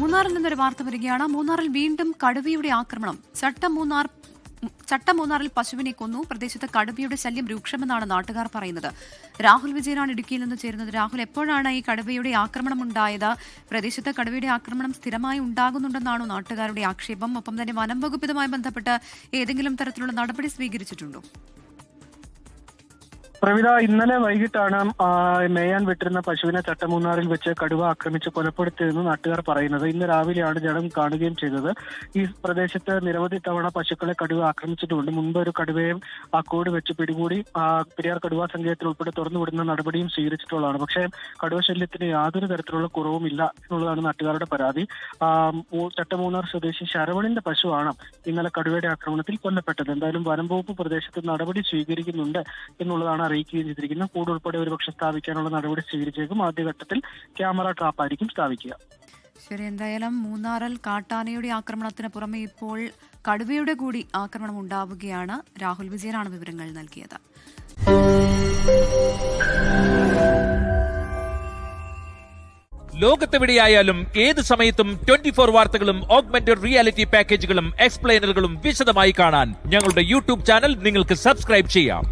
മൂന്നാറിൽ നിന്നൊരു വാർത്ത വരികയാണ്. മൂന്നാറിൽ വീണ്ടും കടുവയുടെ ആക്രമണം. മൂന്നാറിൽ പശുവിനെ കൊന്നു. പ്രദേശത്ത് കടുവയുടെ ശല്യം രൂക്ഷമെന്നാണ് നാട്ടുകാർ പറയുന്നത്. രാഹുൽ വിജയനാണ് ഇടുക്കിയിൽ നിന്ന് ചേരുന്നത്. രാഹുൽ, എപ്പോഴാണ് ഈ കടുവയുടെ ആക്രമണം ഉണ്ടായത്? പ്രദേശത്ത് കടുവയുടെ ആക്രമണം സ്ഥിരമായി ഉണ്ടാകുന്നുണ്ടെന്നാണോ നാട്ടുകാരുടെ ആക്ഷേപം? ഒപ്പം തന്നെ വനം വകുപ്പുമായി ബന്ധപ്പെട്ട് ഏതെങ്കിലും തരത്തിലുള്ള നടപടി സ്വീകരിച്ചിട്ടുണ്ടോ? പ്രവിത, ഇന്നലെ വൈകിട്ടാണ് മേയാൻ വിട്ടിരുന്ന പശുവിനെ ചട്ടമൂന്നാറിൽ വെച്ച് കടുവ ആക്രമിച്ച് കൊലപ്പെടുത്തിയതെന്ന് നാട്ടുകാർ പറയുന്നത്. ഇന്ന് രാവിലെയാണ് ജനം കാണുകയും ചെയ്തത്. ഈ പ്രദേശത്ത് നിരവധി തവണ പശുക്കളെ കടുവ ആക്രമിച്ചിട്ടുമുണ്ട്. മുൻപ് ഒരു കടുവയും കൂട് വെച്ച് പിടികൂടി പെരിയാർ കടുവാ സങ്കേതത്തിൽ ഉൾപ്പെടെ തുറന്നുവിടുന്ന നടപടിയും സ്വീകരിച്ചിട്ടുള്ളതാണ്. പക്ഷേ കടുവ ശല്യത്തിന് യാതൊരു തരത്തിലുള്ള കുറവുമില്ല എന്നുള്ളതാണ് നാട്ടുകാരുടെ പരാതി. ചട്ടമൂന്നാർ സ്വദേശി ശരവണിന്റെ പശുവാണ് ഇന്നലെ കടുവയുടെ ആക്രമണത്തിൽ കൊല്ലപ്പെട്ടത്. എന്തായാലും വനം വകുപ്പ് പ്രദേശത്ത് നടപടി സ്വീകരിക്കുന്നുണ്ട് എന്നുള്ളതാണ് അറിയിക്കുകയും ചെയ്തിരിക്കുന്നത്. കൂട് ഉൾപ്പെടെ ഒരുപക്ഷെ സ്ഥാപിക്കാനുള്ള നടപടി സ്വീകരിച്ചേക്കും. ആദ്യഘട്ടത്തിൽ ക്യാമറ ട്രാപ്പായിരിക്കും സ്ഥാപിക്കുക. ശരി, എന്തായാലും മൂന്നാറിൽ കാട്ടാനയുടെ ആക്രമണത്തിന് പുറമെ ഇപ്പോൾ കടുവയുടെ കൂടി ആക്രമണം ഉണ്ടാവുകയാണ്. രാഹുൽ വിജയനാണ് വിവരങ്ങൾ നൽകിയത്. ലോകത്തെവിടെയായാലും ഏത് സമയത്തും 24 വാർത്തകളും ഓഗ്മെന്റഡ് റിയാലിറ്റി പാക്കേജുകളും എക്സ്പ്ലെയിനറുകളും വിശദമായി കാണാൻ ഞങ്ങളുടെ യൂട്യൂബ് ചാനൽ നിങ്ങൾക്ക് സബ്സ്ക്രൈബ് ചെയ്യാം.